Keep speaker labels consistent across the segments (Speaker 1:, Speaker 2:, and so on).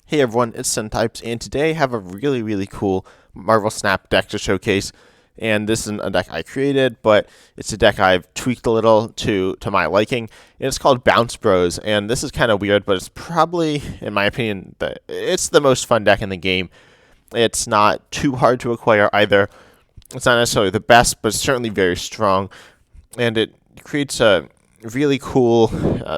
Speaker 1: Hey everyone, it's Types, and today I have a really cool Marvel Snap deck to showcase. And this isn't a deck I created, but it's a deck I've tweaked a little to my liking. And it's called Bounce Bros. And this is kind of weird, but it's probably, in my opinion, it's the most fun deck in the game. It's not too hard to acquire either. It's not necessarily the best, but it's certainly very strong. And it creates a really cool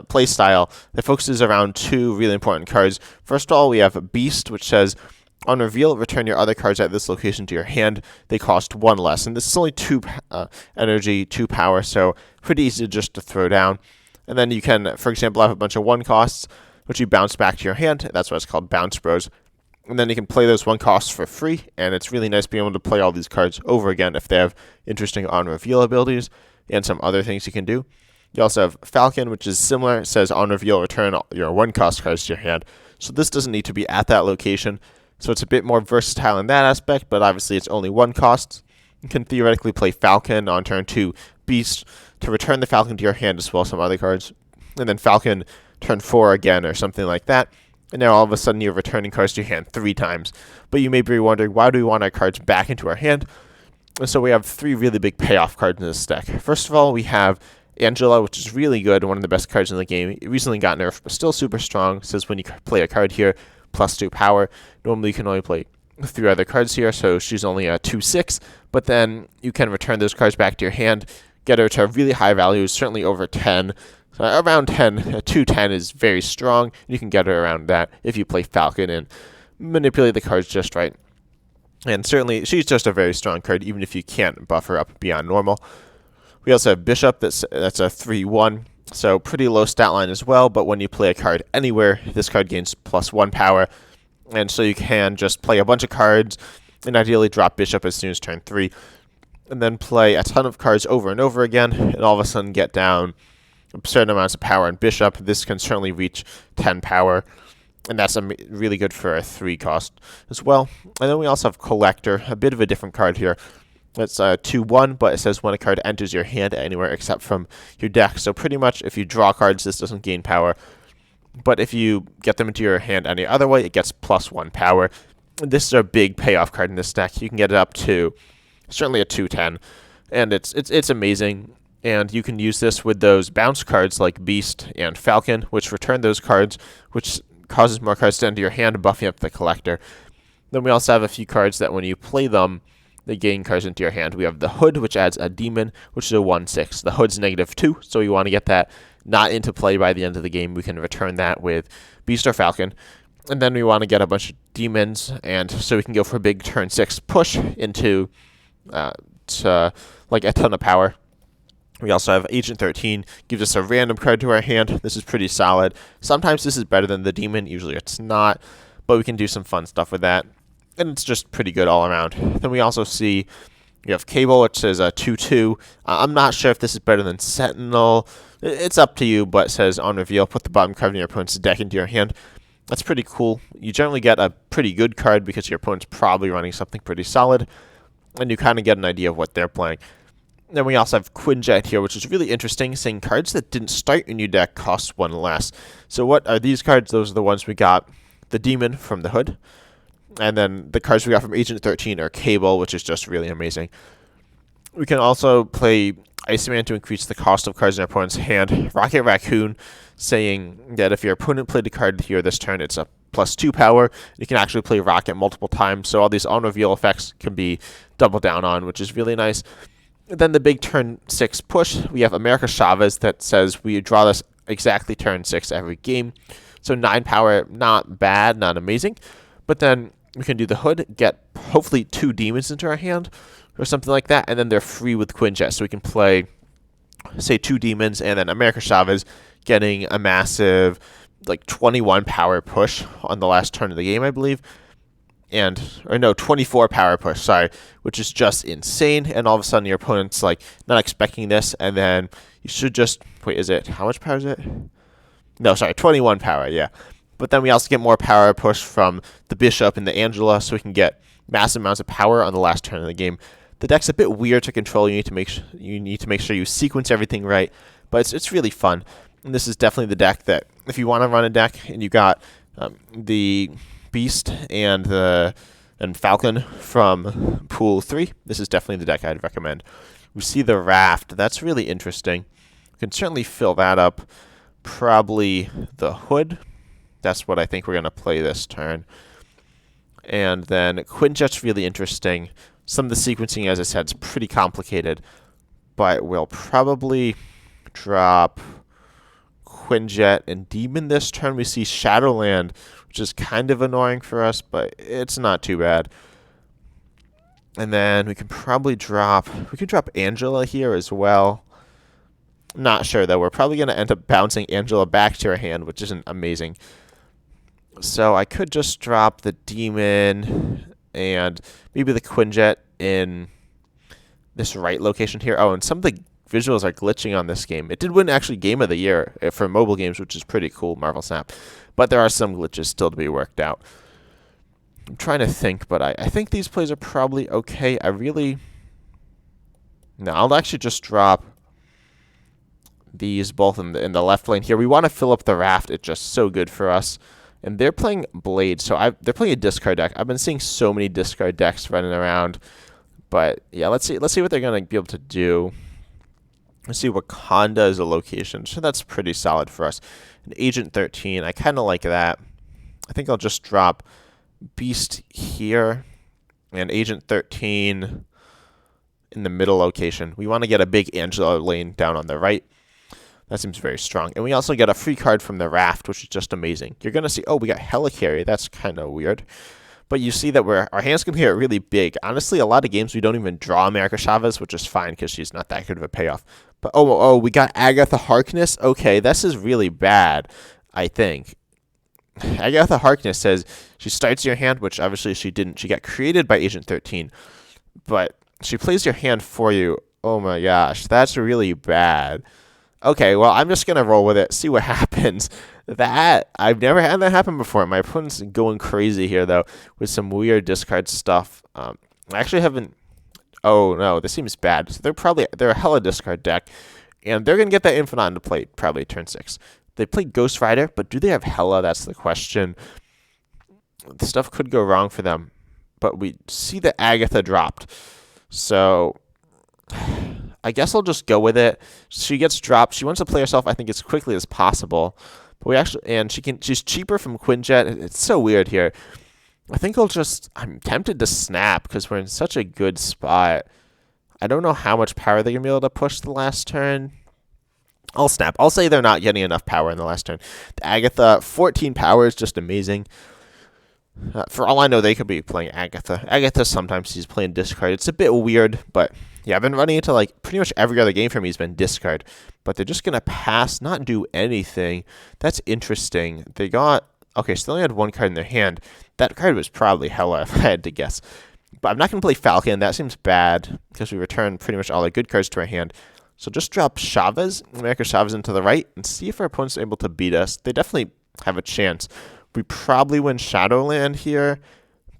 Speaker 1: play style that focuses around two really important cards. First of all, we have Beast, which says, on reveal, return your other cards at this location to your hand. They cost one less. And this is only 2 energy, 2 power, so pretty easy just to throw down. And then you can, for example, have a bunch of 1 costs, which you bounce back to your hand. That's why it's called Bounce Bros. And then you can play those 1 costs for free, and it's really nice being able to play all these cards over again if they have interesting on reveal abilities and some other things you can do. You also have Falcon, which is similar. It says on reveal, return your 1 cost cards to your hand. So this doesn't need to be at that location. So it's a bit more versatile in that aspect, but obviously it's only 1 cost. You can theoretically play Falcon on turn 2, Beast to return the Falcon to your hand as well as some other cards. And then Falcon turn 4 again or something like that. And now all of a sudden you're returning cards to your hand 3 times. But you may be wondering, why do we want our cards back into our hand? And so we have 3 really big payoff cards in this deck. First of all, we have Angela, which is really good, one of the best cards in the game. It recently got nerfed, but still super strong. It says when you play a card here, +2 power. Normally you can only play 3 other cards here, so she's only a 2/6. But then you can return those cards back to your hand, get her to really high values, certainly over 10. So around 10, 210 is very strong. You can get her around that if you play Falcon and manipulate the cards just right. And certainly she's just a very strong card, even if you can't buff her up beyond normal. We also have Bishop, that's a 3/1, so pretty low stat line as well, but when you play a card anywhere, this card gains +1 power, and so you can just play a bunch of cards, and ideally drop Bishop as soon as turn 3, and then play a ton of cards over and over again, and all of a sudden get down absurd amounts of power in Bishop. This can certainly reach 10 power, and that's really good for a 3 cost as well. And then we also have Collector, a bit of a different card here. It's a 2/1, but it says when a card enters your hand anywhere except from your deck. So pretty much if you draw cards, this doesn't gain power. But if you get them into your hand any other way, it gets +1 power. And this is a big payoff card in this deck. You can get it up to certainly a 210. And it's amazing. And you can use this with those bounce cards like Beast and Falcon, which return those cards, which causes more cards to enter your hand, buffing up the collector. Then we also have a few cards that when you play them, they gain cards into your hand. We have the Hood, which adds a demon, which is a 1/6. The Hood's -2, so you want to get that not into play by the end of the game. We can return that with Beast or Falcon. And then we want to get a bunch of demons, and so we can go for a big turn 6 push into like a ton of power. We also have Agent 13, gives us a random card to our hand. This is pretty solid. Sometimes this is better than the demon, usually it's not, but we can do some fun stuff with that. And it's just pretty good all around. Then we also see you have Cable, which says a 2/2. I'm not sure if this is better than Sentinel. It's up to you, but it says on reveal, put the bottom card in your opponent's deck into your hand. That's pretty cool. You generally get a pretty good card because your opponent's probably running something pretty solid, and you kind of get an idea of what they're playing. Then we also have Quinjet here, which is really interesting, saying cards that didn't start in your deck cost 1 less. So what are these cards? Those are the ones we got. The Demon from the Hood. And then the cards we got from Agent 13 are Cable, which is just really amazing. We can also play Iceman to increase the cost of cards in our opponent's hand. Raccoon, saying that if your opponent played a card here this turn, it's a +2 power. You can actually play Rocket multiple times, so all these on-reveal effects can be doubled down on, which is really nice. And then the big turn 6 push, we have Chavez that says we draw this exactly turn 6 every game. So 9 power, not bad, not amazing. But then we can do the Hood, get hopefully 2 demons into our hand or something like that, and then they're free with Quinjet. So we can play, say, 2 demons, and then Chavez getting a massive, like, 21 power push on the last turn of the game, I believe. 24 power push, sorry, which is just insane. And all of a sudden your opponent's, like, not expecting this, and then you should just, wait, how much power is it? No, sorry, 21 power, yeah. But then we also get more power push from the Bishop and the Angela, so we can get massive amounts of power on the last turn of the game. The deck's a bit weird to control. You need to make sure you sequence everything right, but it's really fun. And this is definitely the deck that if you want to run a deck and you got the Beast and Falcon from Pool 3, this is definitely the deck I'd recommend. We see the Raft. That's really interesting. We can certainly fill that up. Probably the Hood. That's what I think we're going to play this turn. And then Quinjet's really interesting. Some of the sequencing, as I said, is pretty complicated. But we'll probably drop Quinjet and Demon this turn. We see Shadowland, which is kind of annoying for us, but it's not too bad. And then we can probably drop Angela here as well. Not sure, though. We're probably going to end up bouncing Angela back to her hand, which isn't amazing. So I could just drop the Demon and maybe the Quinjet in this right location here. Oh, and some of the visuals are glitching on this game. It did win actually Game of the Year for mobile games, which is pretty cool, Marvel Snap. But there are some glitches still to be worked out. I'm trying to think, but I think these plays are probably okay. No, I'll actually just drop these both in the left lane here. We want to fill up the Raft. It's just so good for us. And they're playing Blade, so they're playing a discard deck. I've been seeing so many discard decks running around. But yeah, let's see what they're going to be able to do. Let's see, Wakanda is a location, so that's pretty solid for us. And Agent 13, I kind of like that. I think I'll just drop Beast here and Agent 13 in the middle location. We want to get a big Angela lane down on the right. That seems very strong. And we also get a free card from the Raft, which is just amazing. You're going to see, oh, we got Helicarrier. That's kind of weird. But you see that our hands can get really big. Honestly, a lot of games we don't even draw America Chavez, which is fine because she's not that good of a payoff. But we got Agatha Harkness. Okay, this is really bad, I think. Agatha Harkness says she starts your hand, which obviously she didn't. She got created by Agent 13. But she plays your hand for you. Oh my gosh, that's really bad. Okay, well, I'm just going to roll with it, see what happens. I've never had that happen before. My opponent's going crazy here, though, with some weird discard stuff. I actually haven't... Oh, no, this seems bad. So they're a hella discard deck, and they're going to get that Infinite into play probably turn 6. They play Ghost Rider, but do they have hella? That's the question. The stuff could go wrong for them, but we see that Agatha dropped. So... I guess I'll just go with it. She gets dropped. She wants to play herself, I think, as quickly as possible. But she's cheaper from Quinjet. It's so weird here. I think I'm tempted to snap because we're in such a good spot. I don't know how much power they're going to be able to push the last turn. I'll snap. I'll say they're not getting enough power in the last turn. The Agatha, 14 power is just amazing. For all I know, they could be playing Agatha. Agatha sometimes she's playing discard. It's a bit weird, but yeah, I've been running into like pretty much every other game for me has been discard. But they're just going to pass, not do anything. That's interesting. They only had one card in their hand. That card was probably hella if I had to guess. But I'm not going to play Falcon. That seems bad because we return pretty much all the good cards to our hand. So just drop Chavez, America Chavez into the right, and see if our opponent's able to beat us. They definitely have a chance. We probably win Shadowland here,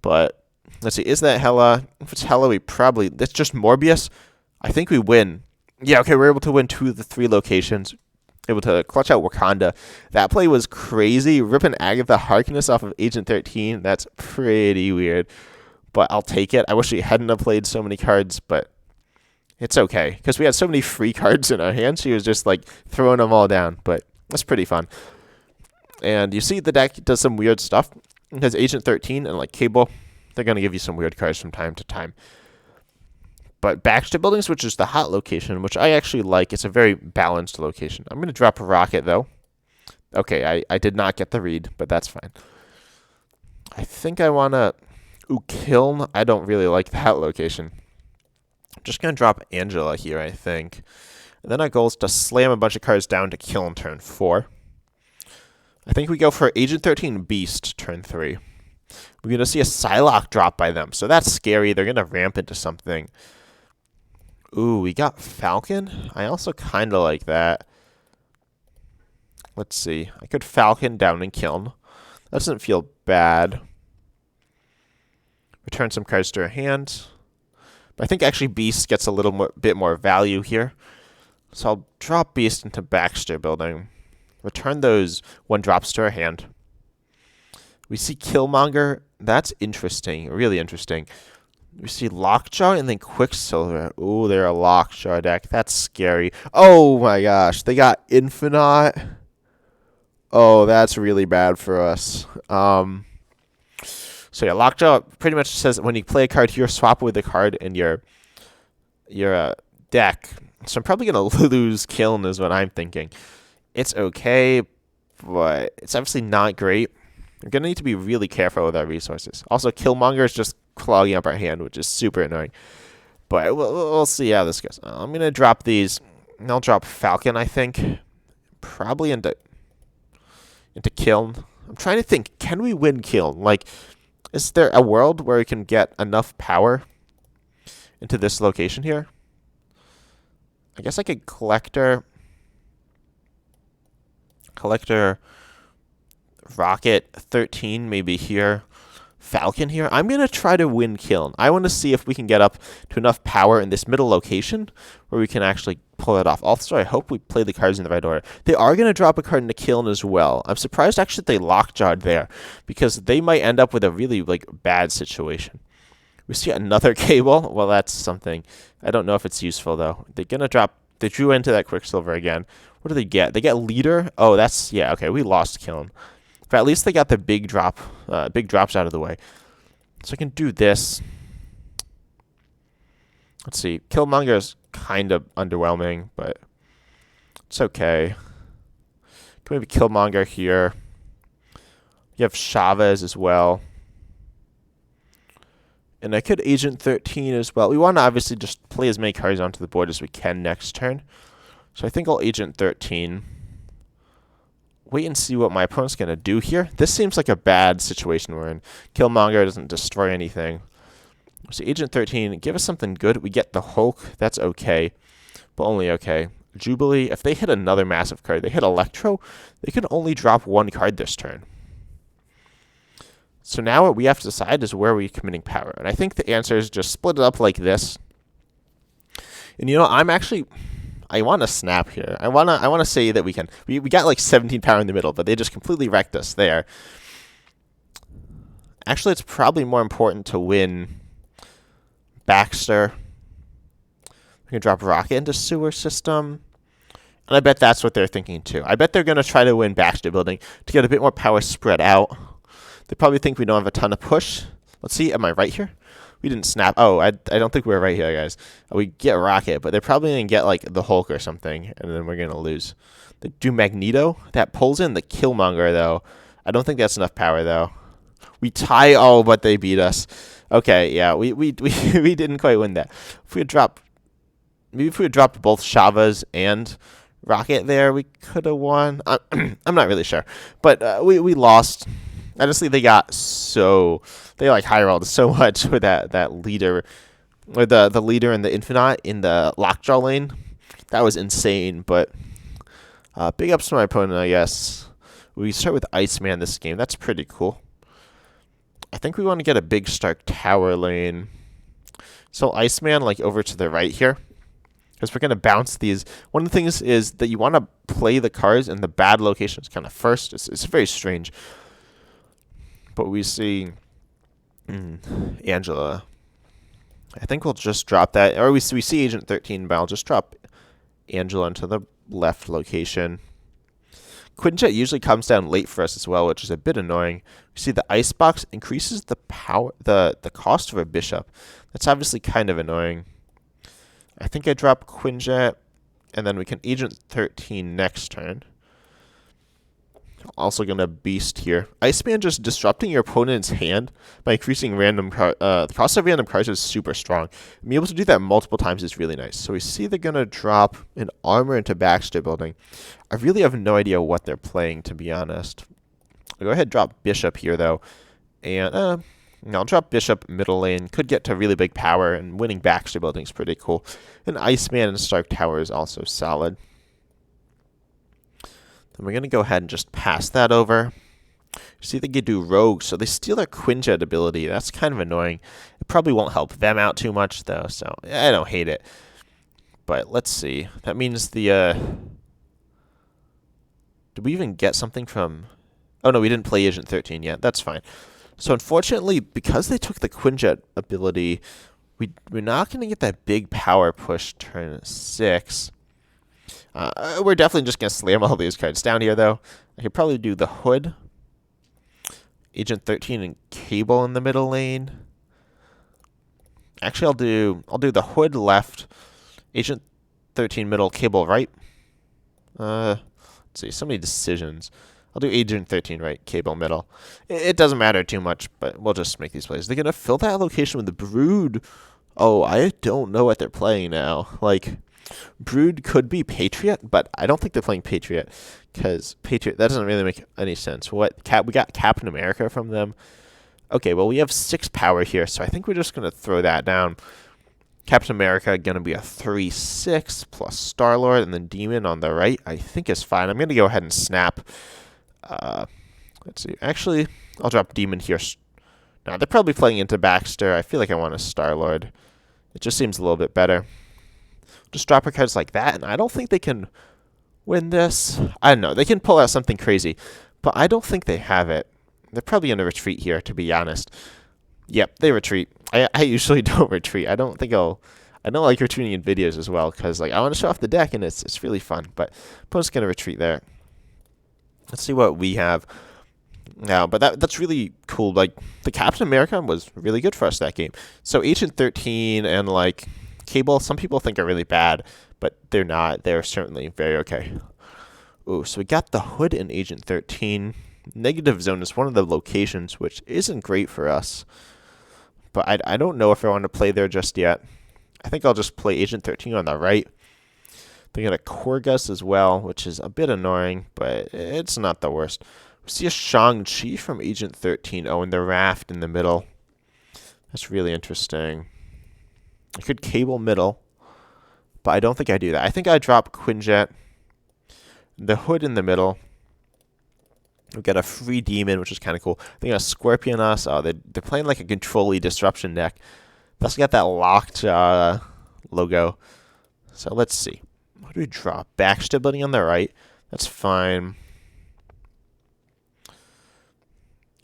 Speaker 1: but let's see, is that Hela? If it's Hela, that's just Morbius. I think we win. Yeah, okay, we're able to win 2 of the 3 locations. Able to clutch out Wakanda. That play was crazy. Ripping Agatha Harkness off of Agent 13. That's pretty weird, but I'll take it. I wish we hadn't have played so many cards, but it's okay because we had so many free cards in our hand. She was just like throwing them all down, but that's pretty fun. And you see the deck does some weird stuff. It has Agent 13 and like Cable. They're going to give you some weird cards from time to time. But Baxter Buildings, which is the hot location, which I actually like. It's a very balanced location. I'm going to drop a Rocket, though. Okay, I did not get the read, but that's fine. I think I want to... Ooh, Kiln. I don't really like that location. I'm just going to drop Angela here, I think. And then our goal is to slam a bunch of cards down to kill in turn 4. I think we go for Agent 13 Beast turn 3. We're going to see a Psylocke drop by them, so that's scary. They're going to ramp into something. Ooh, we got Falcon. I also kind of like that. Let's see. I could Falcon down and Kiln. That doesn't feel bad. Return some cards to our hand. But I think actually Beast gets a little bit more value here. So I'll drop Beast into Baxter Building. Return those 1 drops to our hand. We see Killmonger. That's interesting. Really interesting. We see Lockjaw and then Quicksilver. Ooh, they're a Lockjaw deck. That's scary. Oh my gosh. They got Infinite. Oh, that's really bad for us. So yeah, Lockjaw pretty much says when you play a card here, swap with the card in your deck. So I'm probably gonna lose Kiln is what I'm thinking. It's okay, but it's obviously not great. We're gonna need to be really careful with our resources. Also, Killmonger is just clogging up our hand, which is super annoying. But we'll see how this goes. I'm gonna drop these. And I'll drop Falcon, I think, probably into Kiln. I'm trying to think. Can we win Kiln? Like, is there a world where we can get enough power into this location here? I guess I could collector Rocket 13 maybe here. Falcon here. I'm going to try to win Kiln. I want to see if we can get up to enough power in this middle location where we can actually pull it off. Also, I hope we play the cards in the right order. They are going to drop a card into Kiln as well. I'm surprised actually they lockjawed there because they might end up with a really bad situation. We see another cable. Well, that's something. I don't know if it's useful though. They're going to drop. They drew into that Quicksilver again. What do they get? They get Leader. Oh, that's yeah. Okay, we lost Kiln. But at least they got the big drops out of the way. So I can do this. Let's see. Killmonger is kind of underwhelming, but it's okay. Can maybe Killmonger here. You have Chavez as well. And I could Agent 13 as well. We want to obviously just play as many cards onto the board as we can next turn. So I think I'll Agent 13. Wait and see what my opponent's going to do here. This seems like a bad situation we're in. Killmonger doesn't destroy anything. So Agent 13, give us something good. We get the Hulk. That's okay, but only okay. Jubilee, if they hit another massive card, they hit Electro, they can only drop one card this turn. So now what we have to decide is where we're committing power. And I think the answer is just split it up like this. And you know, I want to snap here. I want to say that we can. We got like 17 power in the middle, but they just completely wrecked us there. Actually, it's probably more important to win Baxter. We can drop Rocket into Sewer System. And I bet that's what they're thinking too. I bet they're going to try to win Baxter Building to get a bit more power spread out. They probably think we don't have a ton of push. Let's see. Am I right here? We didn't snap. Oh, I don't think we're right here, guys. We get Rocket, but they're probably going to get, like, the Hulk or something, and then we're going to lose. They do Magneto. That pulls in the Killmonger, though. I don't think that's enough power, though. We tie. Oh, but they beat us. Okay, yeah, we didn't quite win that. If we had dropped, maybe if we had dropped both Chavez and Rocket there, we could have won. I'm not really sure. But we lost. Honestly, they like high rolled so much with that leader, or the leader and the Infinite in the Lockjaw lane. That was insane, but big ups to my opponent, I guess. We start with Iceman this game. That's pretty cool. I think we want to get a big Stark Tower lane. So Iceman, like, over to the right here, because we're going to bounce these. One of the things is that you want to play the cards in the bad locations kind of first. It's very strange. But we see Angela. I think we'll just drop that. Or we see Agent 13, but I'll just drop Angela into the left location. Quinjet usually comes down late for us as well, which is a bit annoying. We see the Icebox increases the power, the cost of a bishop. That's obviously kind of annoying. I think I drop Quinjet, and then we can Agent 13 next turn. Also going to Beast here. Iceman just disrupting your opponent's hand by increasing random the cost of random cards is super strong. Being able to do that multiple times is really nice. So we see they're going to drop an armor into Baxter Building. I really have no idea what they're playing, to be honest. I'll go ahead and drop Bishop here, though. And I'll drop Bishop middle lane. Could get to really big power, and winning Baxter Building is pretty cool. And Iceman and Stark Tower is also solid. And we're going to go ahead and just pass that over. See, they can do Rogue, so they steal their Quinjet ability. That's kind of annoying. It probably won't help them out too much, though, so I don't hate it. But let's see. That means the... Did we even get something from Oh no, we didn't play Agent 13 yet. That's fine. So unfortunately, because they took the Quinjet ability, we're not going to get that big power push turn 6. We're definitely just going to slam all these cards down here, though. I could probably do the Hood, Agent 13, and Cable in the middle lane. Actually, I'll do the Hood left, Agent 13 middle, Cable right. Let's see, so many decisions. I'll do Agent 13 right, Cable middle. It doesn't matter too much, but we'll just make these plays. They're going to fill that location with the Brood. Oh, I don't know what they're playing now. Like, Brood could be Patriot, but I don't think they're playing Patriot, because Patriot, that doesn't really make any sense. We got Captain America from them. Okay, well, we have 6 power here, so I think we're just going to throw that down. Captain America going to be a 3/6 plus Star-Lord, and then Demon on the right, I think is fine. I'm going to go ahead and snap. Let's see. Actually, I'll drop Demon here. Now, they're probably playing into Baxter. I feel like I want a Star-Lord. It just seems a little bit better. Just drop our cards like that, and I don't think they can win this. I don't know. They can pull out something crazy, but I don't think they have it. They're probably in a retreat here, to be honest. Yep, they retreat. I usually don't retreat. I don't like retreating in videos as well, because like I want to show off the deck, and it's really fun. But opponent's going to retreat there. Let's see what we have now. But that's really cool. Like, the Captain America was really good for us that game. So Agent 13 and like Cable, some people think are really bad, but they're not. They're certainly very okay. Ooh, so we got the Hood in Agent 13. Negative zone is one of the locations, which isn't great for us. But I don't know if I want to play there just yet. I think I'll just play Agent 13 on the right. They got a Corgus as well, which is a bit annoying, but it's not the worst. We see a Shang-Chi from Agent 13. Oh, and the Raft in the middle. That's really interesting. I could Cable middle, but I don't think I do that. I think I drop Quinjet, the Hood in the middle. We got a free Demon, which is kind of cool. They got a Scorpion us. Oh, they're playing like a Control-y Disruption deck. They also got that locked logo. So let's see. What do we drop? Backstability on the right. That's fine.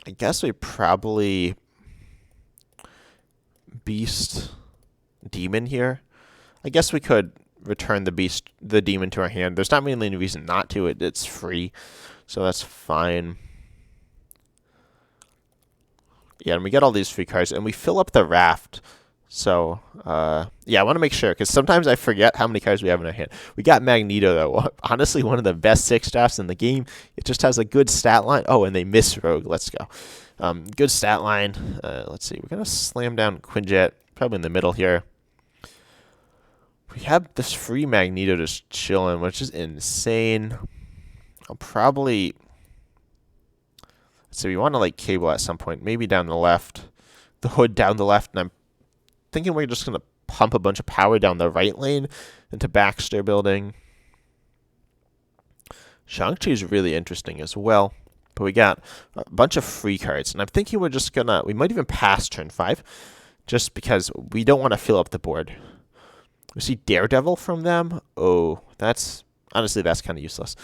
Speaker 1: I guess we probably Beast Demon here. I guess we could return the Demon to our hand. There's not really any reason not to. It's free. So that's fine. Yeah, and we get all these free cards, and we fill up the Raft. So, yeah, I want to make sure, because sometimes I forget how many cards we have in our hand. We got Magneto, though. Honestly, one of the best 6 drafts in the game. It just has a good stat line. Oh, and they miss Rogue. Let's go. Good stat line. Let's see. We're going to slam down Quinjet, probably in the middle here. We have this free Magneto just chilling, which is insane. I'll probably... So we want to like Cable at some point, maybe down the left. The Hood down the left, and I'm thinking we're just going to pump a bunch of power down the right lane into Baxter building. Shang-Chi is really interesting as well. But we got a bunch of free cards, and I'm thinking we're just going to... We might even pass turn 5, just because we don't want to fill up the board. We see Daredevil from them. Oh, that's... Honestly, that's kind of useless.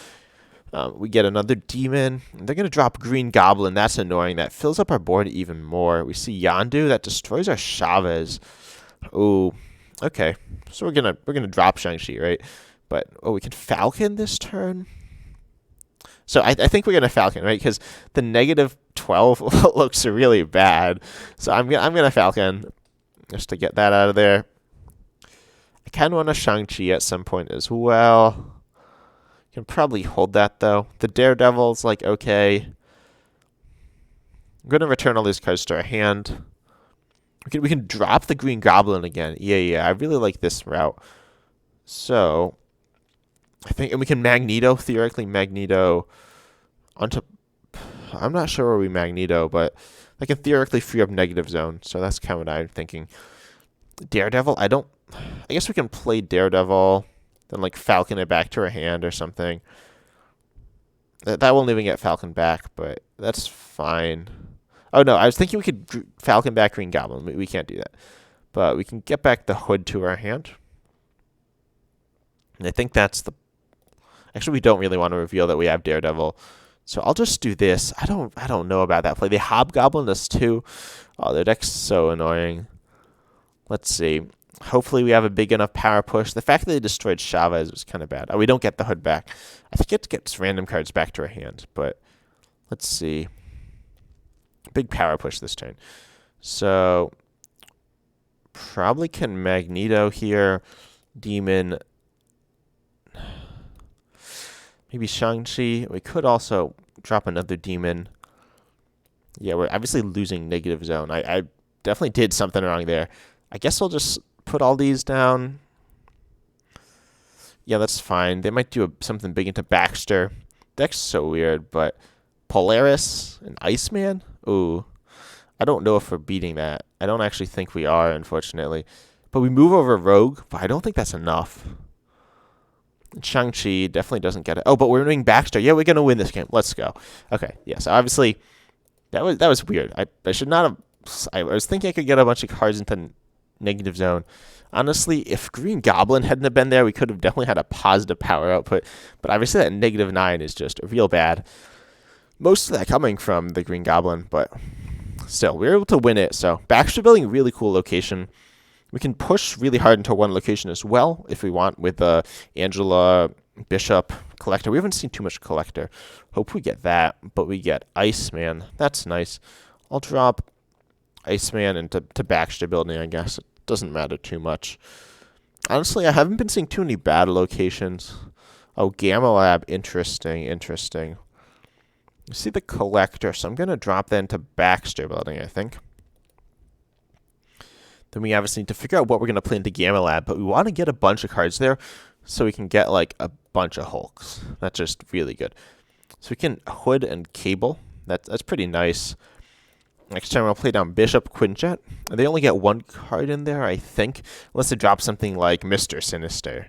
Speaker 1: We get another Demon. They're going to drop Green Goblin. That's annoying. That fills up our board even more. We see Yondu. That destroys our Chavez. Oh, okay. So we're gonna drop Shang-Chi, right? But, oh, we can Falcon this turn? So I think we're going to Falcon, right? Because the negative 12 looks really bad. So I'm gonna Falcon just to get that out of there. I kind of want a Shang-Chi at some point as well. Can probably hold that, though. The Daredevil's, like, okay. I'm going to return all these cards to our hand. We can drop the Green Goblin again. Yeah, I really like this route. So, I think... And we can Magneto, theoretically Magneto onto... I'm not sure where we Magneto, but I can theoretically free up negative zone. So that's kind of what I'm thinking. Daredevil, I guess we can play Daredevil... Then, like, Falcon it back to her hand or something. That won't even get Falcon back, but that's fine. Oh, no, I was thinking we could Falcon back Green Goblin. We can't do that. But we can get back the Hood to our hand. And I think that's the... Actually, we don't really want to reveal that we have Daredevil. So I'll just do this. I don't know about that play. They hobgoblin us too. Oh, their deck's so annoying. Let's see. Hopefully we have a big enough power push. The fact that they destroyed Chavez was kind of bad. Oh, we don't get the hood back. I think it gets random cards back to our hand, but let's see. Big power push this turn. So probably can Magneto here. Demon. Maybe Shang-Chi. We could also drop another demon. Yeah, we're obviously losing negative zone. I definitely did something wrong there. I guess I'll just put all these down. Yeah, that's fine. They might do something big into Baxter. Deck's so weird, but Polaris and Iceman? Ooh. I don't know if we're beating that. I don't actually think we are, unfortunately. But we move over Rogue, but I don't think that's enough. Shang-Chi definitely doesn't get it. Oh, but we're winning Baxter. Yeah, we're going to win this game. Let's go. Okay, yeah, so obviously that was weird. I should not have... I was thinking I could get a bunch of cards into negative zone. Honestly, if Green Goblin hadn't have been there, we could have definitely had a positive power output. But obviously that -9 is just real bad. Most of that coming from the Green Goblin, but still, we were able to win it. So Baxter Building, really cool location. We can push really hard into one location as well if we want with Angela, Bishop, Collector. We haven't seen too much Collector. Hope we get that, but we get Iceman. That's nice. I'll drop Iceman into Baxter Building, I guess. It doesn't matter too much. Honestly, I haven't been seeing too many bad locations. Oh, Gamma Lab. Interesting. You see the Collector, so I'm going to drop that into Baxter Building, I think. Then we obviously need to figure out what we're going to play into Gamma Lab, but we want to get a bunch of cards there so we can get like a bunch of Hulks. That's just really good. So we can Hood and Cable. That's pretty nice. Next time I'll play down Bishop, Quinjet. They only get one card in there, I think, unless they drop something like Mr. Sinister.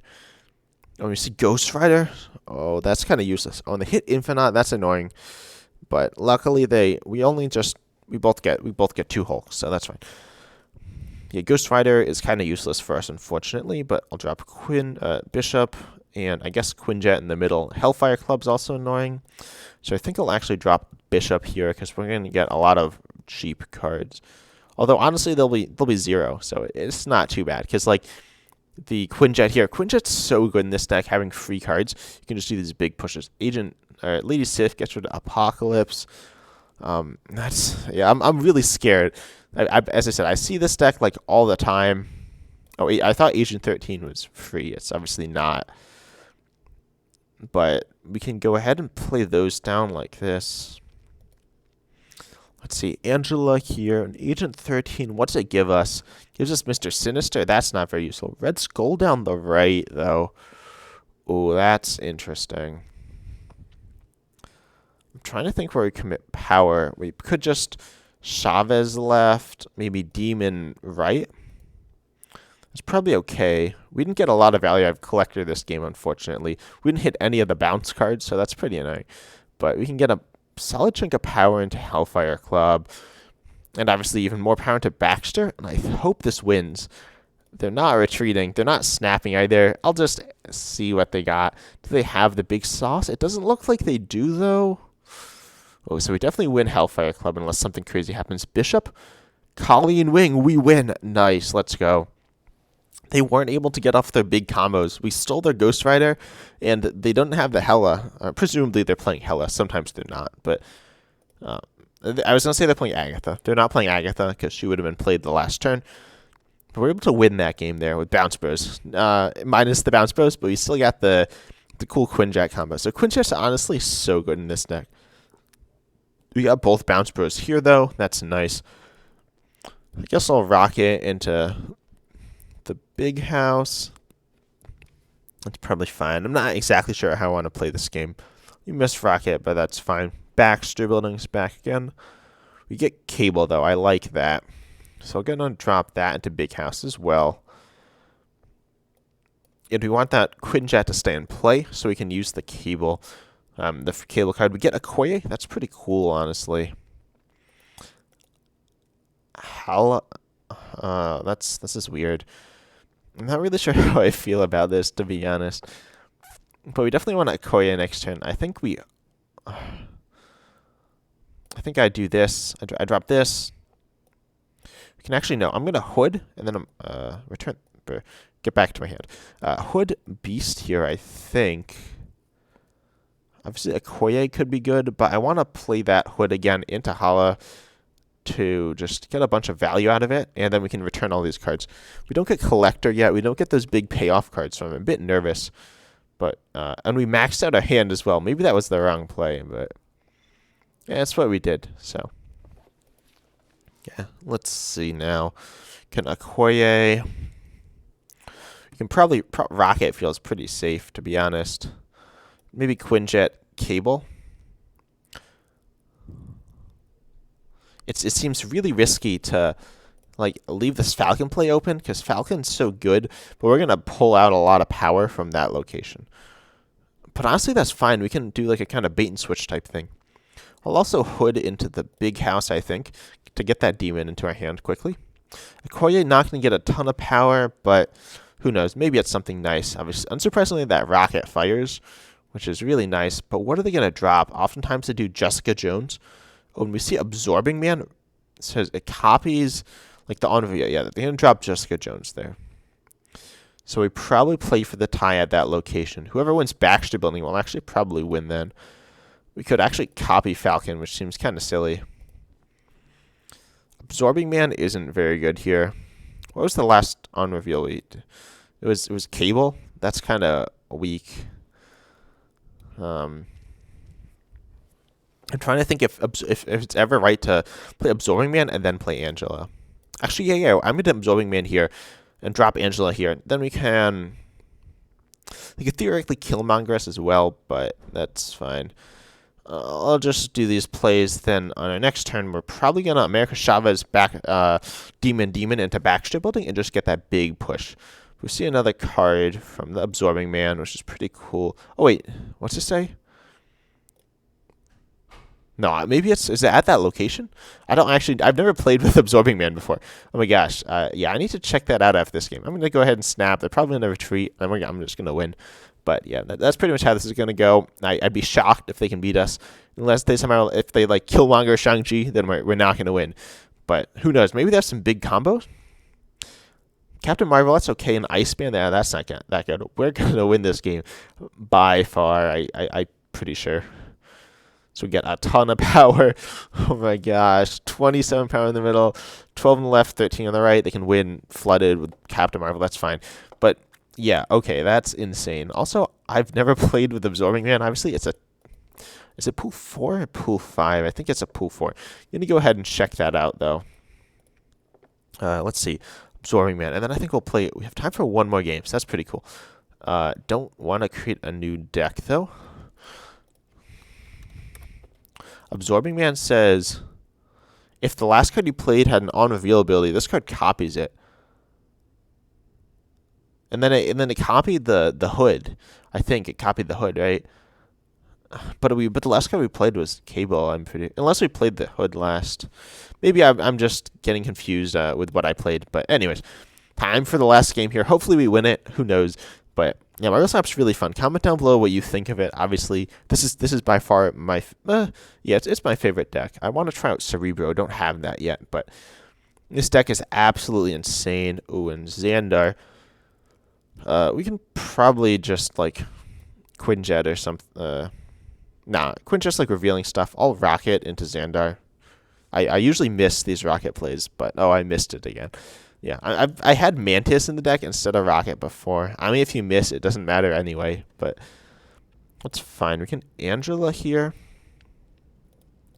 Speaker 1: Oh, you see Ghost Rider? Oh, that's kind of useless. Oh, and they hit Infinite. That's annoying. But luckily we both get 2 Hulks, so that's fine. Yeah, Ghost Rider is kind of useless for us, unfortunately, but I'll drop Bishop, and I guess Quinjet in the middle. Hellfire Club's also annoying, so I think I'll actually drop Bishop here because we're going to get a lot of cheap cards. Although, honestly, they'll be 0, so it's not too bad because, like, the Quinjet here. Quinjet's so good in this deck, having free cards. You can just do these big pushes. Lady Sif gets rid of Apocalypse. I'm really scared. As I said, I see this deck like all the time. Oh, I thought Agent 13 was free. It's obviously not. But we can go ahead and play those down like this. Let's see. Angela here. And Agent 13, what's it give us? Gives us Mr. Sinister. That's not very useful. Red Skull down the right, though. Oh, that's interesting. I'm trying to think where we commit power. We could just Chavez left, maybe Demon right. It's probably okay. We didn't get a lot of value out of Collector this game, unfortunately. We didn't hit any of the bounce cards, so that's pretty annoying. But we can get a solid chunk of power into Hellfire Club, and obviously even more power into Baxter, and I hope this wins. They're not retreating. They're not snapping either. I'll just see what they got. Do they have the big sauce? It doesn't look like they do, though. Oh, so we definitely win Hellfire Club unless something crazy happens. Bishop, Colleen Wing, we win. Nice, let's go. They weren't able to get off their big combos. We stole their Ghost Rider, and they don't have the Hela. Presumably they're playing Hela. Sometimes they're not. But I was going to say they're playing Agatha. They're not playing Agatha because she would have been played the last turn. But we're able to win that game there with Bounce Bros. Minus the Bounce Bros, but we still got the cool Quinjet combo. So Quinjet's honestly so good in this deck. We got both Bounce Bros here, though. That's nice. I guess I'll rocket into the big house. That's probably fine. I'm not exactly sure how I want to play this game. You missed rocket, but that's fine. Baxter Building's back again. We get Cable, though. I like that. So I'm going to drop that into big house as well. And we want that Quinjet to stay in play so we can use the Cable. The Cable card. We get Okoye. That's pretty cool, honestly. This is weird. I'm not really sure how I feel about this, to be honest. But we definitely want Okoye next turn. I think we... I think I do this. I drop this. We can actually, no, I'm going to hood, and then return, get back to my hand. Hood beast here, I think. Obviously, a Koye could be good, but I want to play that hood again into Hala to just get a bunch of value out of it, and then we can return all these cards. We don't get Collector yet. We don't get those big payoff cards, so I'm a bit nervous. But and we maxed out our hand as well. Maybe that was the wrong play, but yeah, that's what we did. So yeah, let's see now. Can Okoye? You can probably Rocket feels pretty safe, to be honest. Maybe Quinjet Cable. It seems really risky to like leave this Falcon play open because Falcon's so good, but we're gonna pull out a lot of power from that location. But honestly, that's fine. We can do like a kind of bait and switch type thing. I'll also hood into the big house, I think, to get that demon into our hand quickly. Okoye not going to get a ton of power, but who knows? Maybe it's something nice. Obviously, unsurprisingly, that rocket fires, which is really nice. But what are they going to drop? Oftentimes they do Jessica Jones. When we see Absorbing Man, it says it copies like the Envia. Yeah, they're going to drop Jessica Jones there. So we probably play for the tie at that location. Whoever wins Baxter Building will actually probably win then. We could actually copy Falcon, which seems kind of silly. Absorbing Man isn't very good here. What was the last on-reveal we did? It was Cable. That's kind of weak. I'm trying to think if it's ever right to play Absorbing Man and then play Angela. Actually, yeah. I'm going to Absorbing Man here and drop Angela here. Then we could theoretically kill Mongress as well, but that's fine. I'll just do these plays. Then on our next turn, we're probably going to America Chavez back Demon into Baxter Building and just get that big push. We see another card from the Absorbing Man, which is pretty cool. Oh, wait. What's it say? No, maybe is it at that location? I've never played with Absorbing Man before. Oh my gosh. Yeah, I need to check that out after this game. I'm going to go ahead and snap. They're probably going to retreat. I'm just going to win. But yeah, that's pretty much how this is going to go. I'd be shocked if they can beat us. Unless they somehow, if they like Killmonger or Shang-Chi, then we're not going to win. But who knows? Maybe they have some big combos. Captain Marvel, that's okay. And Iceman, that's not that good. We're going to win this game by far. I'm pretty sure. So we get a ton of power. Oh my gosh. 27 power in the middle, 12 on the left, 13 on the right. They can win flooded with Captain Marvel. That's fine. But yeah, okay, that's insane. Also, I've never played with Absorbing Man. Obviously, is it pool 4 or pool 5? I think it's a pool 4. You need to go ahead and check that out, though. Let's see. Absorbing Man. And then I think we have time for one more game, so that's pretty cool. Don't want to create a new deck, though. Absorbing Man says, if the last card you played had an on-reveal ability, this card copies it. And then it copied the hood. I think it copied the hood, right? But the last card we played was Cable. Unless we played the hood last. Maybe I'm just getting confused with what I played. But anyways, time for the last game here. Hopefully we win it. Who knows? But yeah, Marvel Snap's really fun. Comment down below what you think of it. Obviously, this is by far my it's my favorite deck. I want to try out Cerebro. Don't have that yet, but this deck is absolutely insane. Ooh, and Xandar. We can probably just like Quinjet or something. Quinjet's like revealing stuff. I'll rocket into Xandar. I usually miss these rocket plays, but I missed it again. Yeah, I had Mantis in the deck instead of Rocket before. I mean, if you miss, it doesn't matter anyway, but that's fine. We can Angela here.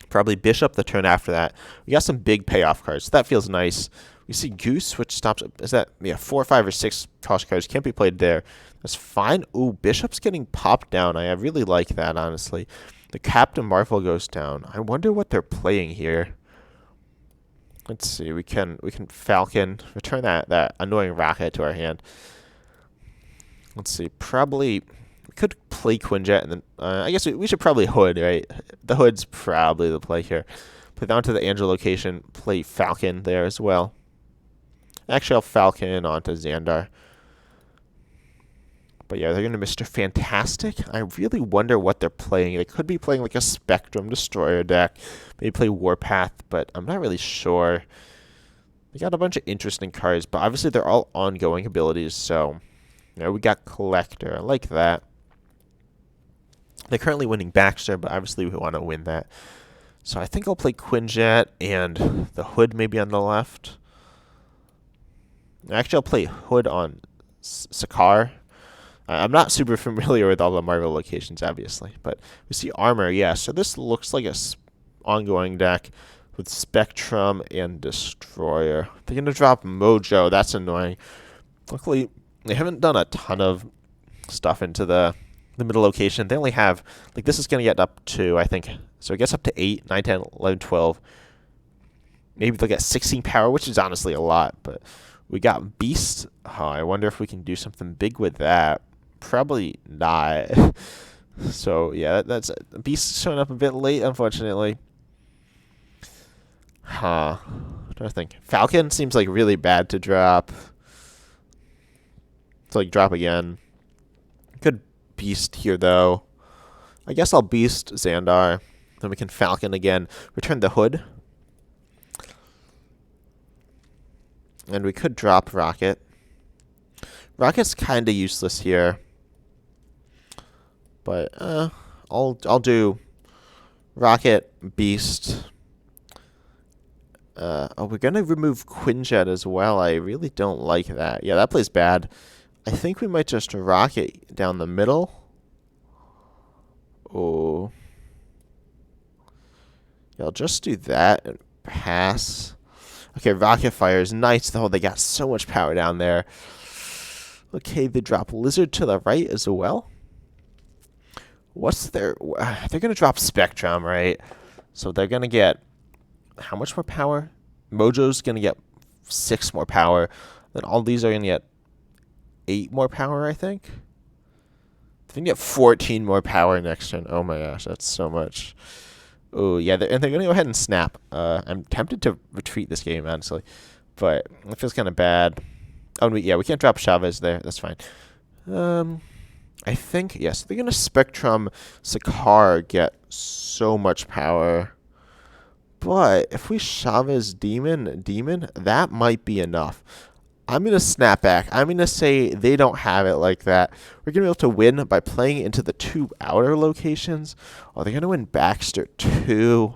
Speaker 1: Probably Bishop the turn after that. We got some big payoff cards. So that feels nice. We see Goose, which stops. Is that 4, 5, or 6 cost cards? Can't be played there. That's fine. Ooh, Bishop's getting popped down. I really like that, honestly. The Captain Marvel goes down. I wonder what they're playing here. Let's see. We can Falcon, return that annoying rocket to our hand. Let's see. Probably we could play Quinjet, and then I guess we should probably hood, right? The hood's probably the play here. Play down to the Angel location. Play Falcon there as well. Actually, I'll Falcon onto Xandar. But yeah, they're going to Mr. Fantastic. I really wonder what they're playing. They could be playing like a Spectrum Destroyer deck. Maybe play Warpath, but I'm not really sure. They got a bunch of interesting cards, but obviously they're all ongoing abilities, so we got Collector. I like that. They're currently winning Baxter, but obviously we want to win that. So I think I'll play Quinjet and the Hood maybe on the left. Actually, I'll play Hood on Sakar. I'm not super familiar with all the Marvel locations, obviously, but we see Armor, yeah. So this looks like a ongoing deck with Spectrum and Destroyer. They're going to drop Mojo. That's annoying. Luckily, they haven't done a ton of stuff into the middle location. They only have, like, this is going to get up to, I think, so it gets up to 8, 9, 10, 11, 12. Maybe they'll get 16 power, which is honestly a lot, but we got Beast. Oh, I wonder if we can do something big with that. Probably not. So, yeah, that's Beast showing up a bit late, unfortunately. What do I think? Falcon seems like really bad to drop. To like drop again. Could Beast here though. I guess I'll Beast Xandar. Then we can Falcon again. Return the Hood. And we could drop Rocket. Rocket's kind of useless here. But I'll do Rocket, Beast. We're going to remove Quinjet as well. I really don't like that. Yeah, that plays bad. I think we might just Rocket down the middle. Oh. Yeah, I'll just do that and pass. Okay, Rocket Fire is nice, though. They got so much power down there. Okay, they drop Lizard to the right as well. What's their... They're going to drop Spectrum, right? So they're going to get... How much more power? Mojo's going to get 6 more power. Then all these are going to get 8 more power, I think. They can get 14 more power next turn. Oh my gosh, that's so much. Oh, yeah, and they're going to go ahead and snap. I'm tempted to retreat this game, honestly. But it feels kind of bad. Oh, we can't drop Chavez there. That's fine. I think, yes, they're going to Spectrum Sakar get so much power. But if we Chavez Demon, that might be enough. I'm going to snap back. I'm going to say they don't have it like that. We're going to be able to win by playing into the 2 outer locations. Oh, they're going to win Baxter too.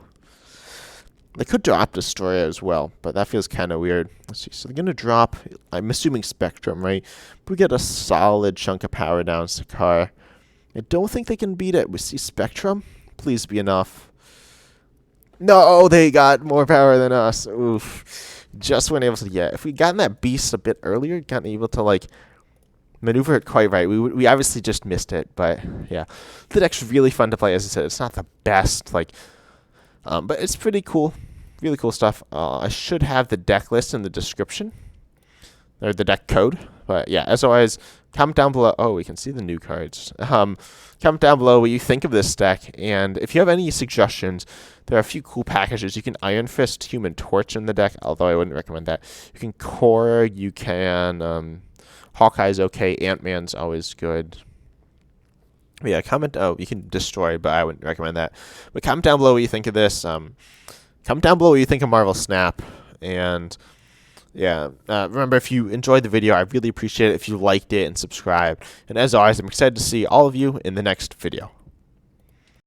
Speaker 1: They could drop Destroyer as well, but that feels kind of weird. Let's see. So they're going to drop, I'm assuming Spectrum, right? We get a solid chunk of power down Sakar. I don't think they can beat it. We see Spectrum. Please be enough. No, they got more power than us. Oof. Just weren't able to get. If we'd gotten that Beast a bit earlier, gotten able to, like, maneuver it quite right, we obviously just missed it. But, yeah. The deck's really fun to play. As I said, it's not the best, like, but it's pretty cool. Really cool stuff. I should have the deck list in the description. Or the deck code. But, yeah, as always, comment down below. Oh, we can see the new cards. Comment down below what you think of this deck. And if you have any suggestions, there are a few cool packages. You can Iron Fist, Human Torch in the deck, although I wouldn't recommend that. You can Core, you can... Hawkeye's okay. Ant-Man's always good. But yeah, comment... Oh, you can Destroy, but I wouldn't recommend that. But comment down below what you think of this. Comment down below what you think of Marvel Snap. And... yeah, remember, if you enjoyed the video, I really appreciate it if you liked it and subscribed. And as always, I'm excited to see all of you in the next video.